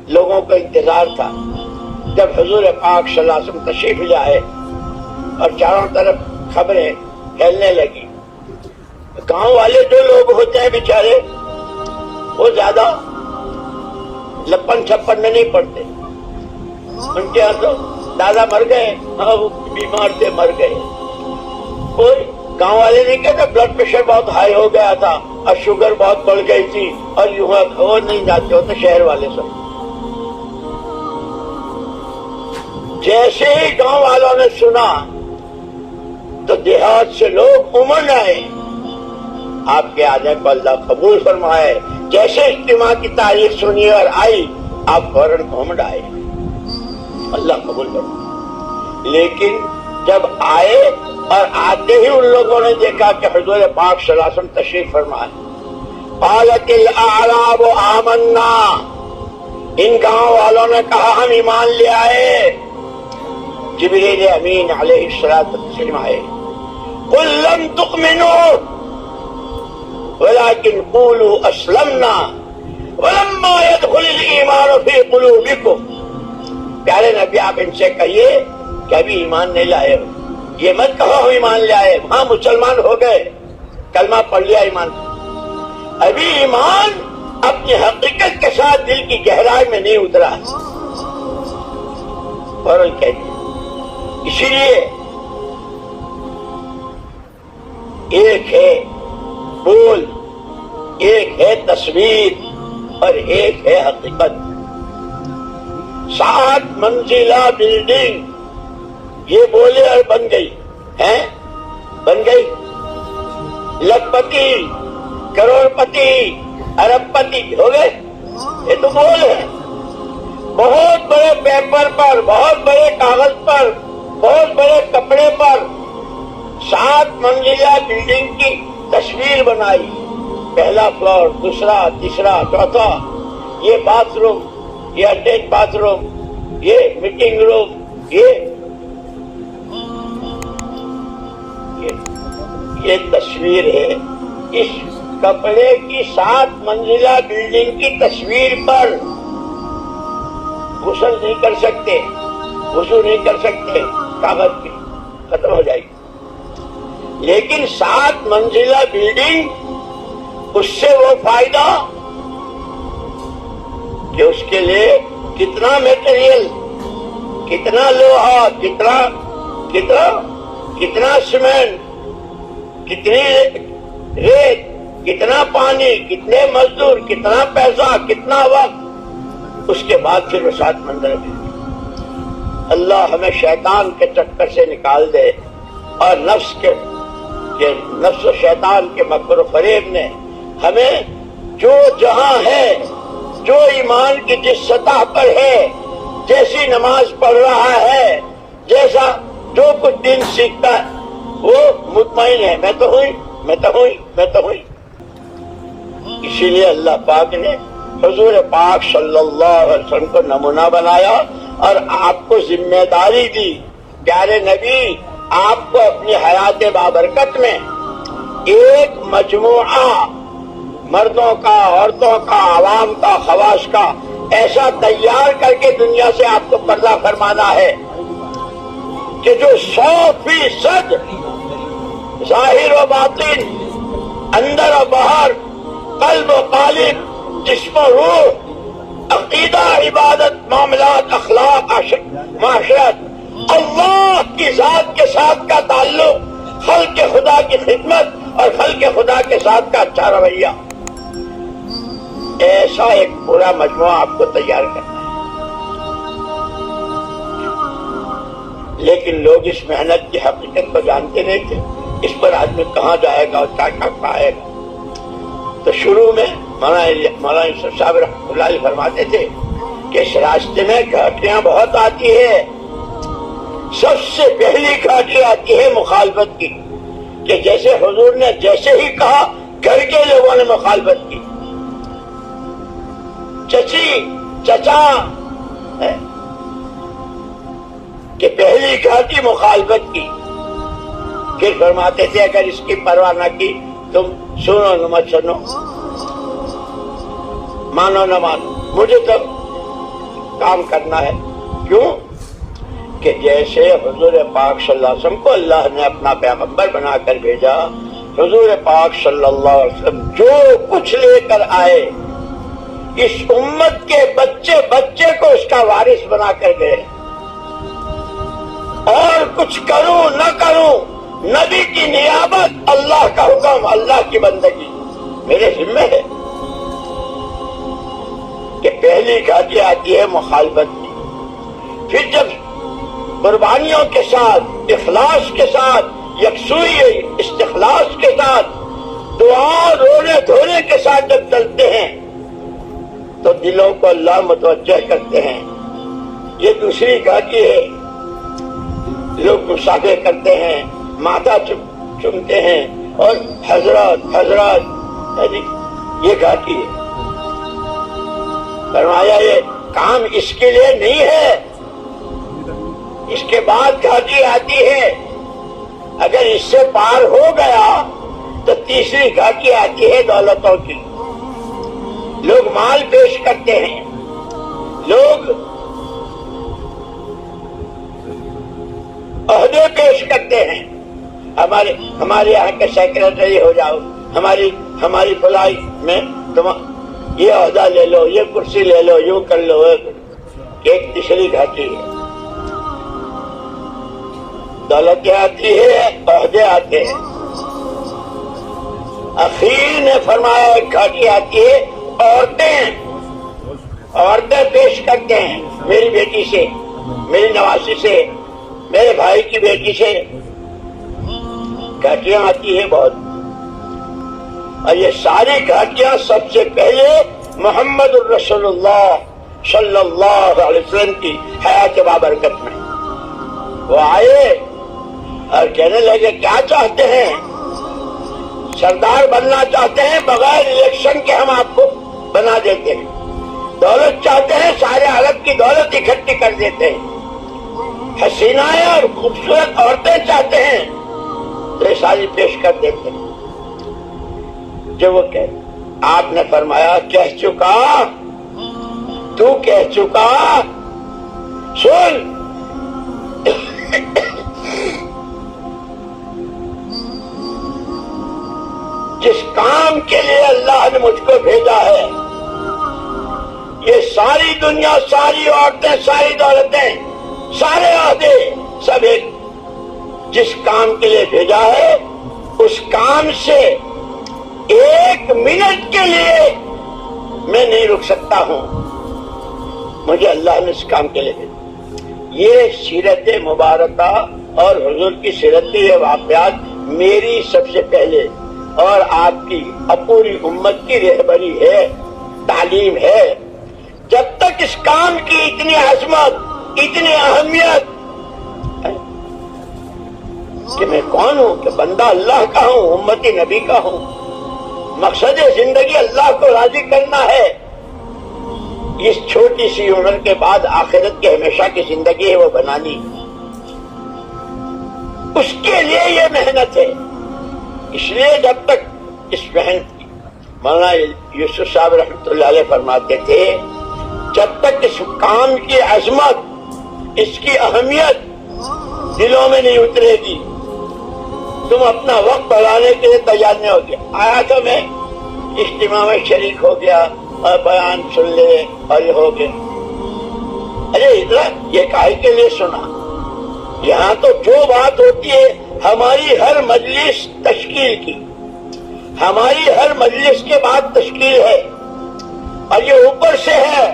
لوگوں کا انتظار تھا جب حضور پاک صلی اللہ علیہ وسلم تشریف لے آئے اور چاروں طرف خبریں پھیلنے لگی. گاؤں والے جو لوگ ہوتے ہیں بیچارے وہ زیادہ لپن چھپن میں نہیں پڑتے. ان کے یہاں تو دادا مر گئے, ہاں وہ بیمار تھے مر گئے. کوئی گاؤں والے نہیں کہتے بلڈ پریشر بہت ہائی ہو گیا تھا اور شوگر بہت بڑھ گئی تھی اور یوں وہ نہیں جاتے ہوتے شہر والے سب. جیسے ہی گاؤں والوں نے سنا تو دیہات سے لوگ امنڈ آئے. آپ کے آنے کو اللہ قبول فرمائے. جیسے اجتماع کی تاریخ سنی اور آئی آپ فوراً امنڈ آئے, اللہ قبول فرمائے. لیکن جب آئے اور آتے ہی ان لوگوں نے دیکھا کہ حضور پاک صلی اللہ علیہ وسلم تشریف فرمائے. قالت الاعراب آمنا, ان گاؤں والوں نے کہا ہم ایمان لے آئے. جبریل امین علیہ السلام آئے. قل لم تؤمنوا ولكن قولوا اسلمنا ولما يدخل الايمان في قلوبكم. پیارے نبی آپ ان سے کہیے کہ ابھی ایمان نہیں لائے ہو. یہ مت کہو ہم ایمان لے آئے, ہاں مسلمان ہو گئے, کلمہ پڑھ لیا ایمان. ابھی ایمان اپنی حقیقت کے ساتھ دل کی گہرائی میں نہیں اترا. فوراً کہہ دیا. اسی لیے ایک ہے بول, ایک ہے تصویر اور ایک ہے حقیقت. 7 منزلہ بلڈنگ یہ بولے اور بن گئی ہیں, بن گئی. لکھپتی, کروڑ پتی, ارب پتی ہو گئے, یہ تو بول ہے. بہت بڑے پیپر پر, بہت بڑے کاغذ پر, بہت بڑے کپڑے پر 7 منزلہ بلڈنگ کی تصویر بنائی. پہلا فلور, دوسرا, تیسرا, چوتھا, یہ باتھ روم, یہ اٹیچ باتھ روم, یہ میٹنگ روم, یہ تصویر ہے. اس کپڑے کی 7 منزلہ بلڈنگ کی تصویر پر غسل نہیں کر سکتے, وضو نہیں کر سکتے, کاغذ کی ختم ہو جائے گی. لیکن 7 منزلہ بلڈنگ, اس سے وہ فائدہ کہ اس کے لیے کتنا میٹیریل, کتنا لوہا, کتنا سیمنٹ, کتنی ریت, کتنا پانی, کتنے مزدور, کتنا پیسہ, کتنا وقت. اس کے بعد پھر وہ 7 منزلہ بلڈنگ. اللہ ہمیں شیطان کے چکر سے نکال دے اور نفس و شیطان کے مکر و فریب نے ہمیں جو جہاں ہے, جو ایمان کی جس سطح پر ہے, جیسی نماز پڑھ رہا ہے, جیسا جو کچھ دین سیکھتا ہے, وہ مطمئن ہے میں تو ہوئی. اسی لیے اللہ پاک نے حضور پاک صلی اللہ علیہ وسلم کو نمونہ بنایا اور آپ کو ذمہ داری دی. پیارے نبی آپ کو اپنی حیات بابرکت میں ایک مجموعہ مردوں کا, عورتوں کا, عوام کا, خواص کا ایسا تیار کر کے دنیا سے آپ کو پردہ فرمانا ہے کہ جو 100% ظاہر و باطن, اندر و باہر, قلب و قالب, جسم و روح, عقیدہ, عبادت, معاملات, اخلاق, معاشرت, اللہ کی ذات کے ساتھ کا تعلق, خلق خدا کی خدمت اور خلق خدا کے ساتھ کا اچھا رویہ, ایسا ایک پورا مجموعہ آپ کو تیار کرنا ہے. لیکن لوگ اس محنت کی حقیقت کو جانتے نہیں تھے. اس پر آدمی کہاں جائے گا اور کیا پائے گا. تو شروع میں مولانا یوسف صاحب رحمۃ اللہ علیہ فرماتے تھے کہ اس راستے میں گھاٹیاں بہت آتی ہے. سب سے پہلی گھاٹی آتی ہے مخالفت کی, کہ جیسے حضور نے جیسے ہی کہا گھر کے لوگوں نے مخالفت کی. چچی چچا کہ پہلی گھاٹی مخالفت کی. پھر فرماتے تھے اگر اس کی پرواہ نہ کی تم سنو نہ مت سنو, مانو نہ مانو, مجھے تو کام کرنا ہے. کیوں کہ جیسے حضور پاک صلی اللہ علیہ وسلم کو اللہ نے اپنا پیغمبر بنا کر بھیجا, حضور پاک صلی اللہ علیہ وسلم جو کچھ لے کر آئے اس امت کے بچے بچے کو اس کا وارث بنا کر گئے. اور کچھ کروں نہ کروں, نبی کی نیابت, اللہ کا حکم, اللہ کی بندگی میرے ذمہ ہے. کہ پہلی گھاٹی آتی ہے مخالفت کی, پھر جب قربانیوں کے ساتھ, اخلاص کے ساتھ, یکسوئی استخلاص کے ساتھ, دعا رونے دھونے کے ساتھ جب چلتے ہیں تو دلوں کو اللہ متوجہ کرتے ہیں. یہ دوسری گھاٹی ہے. لوگ مصافحے کرتے ہیں, ماتھا چومتے ہیں اور حضرات حضرات, یہ گھاٹی ہے. فرمایا یہ کام اس کے لیے نہیں ہے. اس کے بعد گھاٹی آتی ہے, اگر اس سے پار ہو گیا تو تیسری گھاٹی آتی ہے دولتوں کی. لوگ مال پیش کرتے ہیں, لوگ عہدے پیش کرتے ہیں. ہمارے یہاں کے سیکرٹری ہو جاؤ, ہماری فلائی میں تم یہ عہدہ لے لو, یہ کرسی لے لو, یوں کر لو. ایک تیسری گھاٹی ہے. دولتیں آتی ہے, عہدے آتے ہیں. اخیر نے فرمایا ایک گھاٹی آتی ہے عورتیں پیش کرتے ہیں, میری بیٹی سے, میری نواسی سے, میرے بھائی کی بیٹی سے. گھاٹیاں آتی ہیں بہت. اور یہ ساری گھاٹیاں سب سے پہلے محمد الرسول اللہ صلی اللہ علیہ وسلم کی حیات بابرکت میں وہ آئے اور کہنے لگے کیا چاہتے ہیں؟ سردار بننا چاہتے ہیں, بغیر الیکشن کے ہم آپ کو بنا دیتے ہیں. دولت چاہتے ہیں, سارے عرب کی دولت اکٹھی کر دیتے ہیں. حسینائیں اور خوبصورت عورتیں چاہتے ہیں تو یہ ساری پیش کر دیتے ہیں. جو وہ آپ نے فرمایا کہہ چکا, تو کہہ چکا, سن جس کام کے لیے اللہ نے مجھ کو بھیجا ہے, یہ ساری دنیا, ساری عورتیں, ساری دولتیں, سارے عہدے سب ایک, جس کام کے لیے بھیجا ہے اس کام سے ایک منٹ کے لیے میں نہیں رک سکتا ہوں. مجھے اللہ نے اس کام کے لیے بھیجا. یہ سیرت مبارکہ اور حضور کی سیرت کے واقعات میری سب سے پہلے اور آپ کی پوری امت کی رہبری ہے, تعلیم ہے. جب تک اس کام کی اتنی عظمت, اتنی اہمیت کہ میں کون ہوں, کہ بندہ اللہ کا ہوں, امتی نبی کا ہوں, مقصد زندگی اللہ کو راضی کرنا ہے. اس چھوٹی سی عمر کے بعد آخرت کی ہمیشہ کی زندگی ہے وہ بنانی, اس کے لیے یہ محنت ہے. اس لیے جب تک اس محنت, مولانا یوسف صاحب رحمۃ اللہ علیہ فرماتے تھے, جب تک اس کام کی عظمت, اس کی اہمیت دلوں میں نہیں اترے گی, تم اپنا وقت بڑھانے کے لیے تیار نہیں ہوگے. آیا تو میں اجتماع میں شریک ہو گیا اور بیان سن لے اور یہ ہو گیا. ارے یہ کاہے کے لیے سنا؟ یہاں تو جو بات ہوتی ہے ہماری ہر مجلس تشکیل کی, ہماری ہر مجلس کے بعد تشکیل ہے, اور یہ اوپر سے ہے.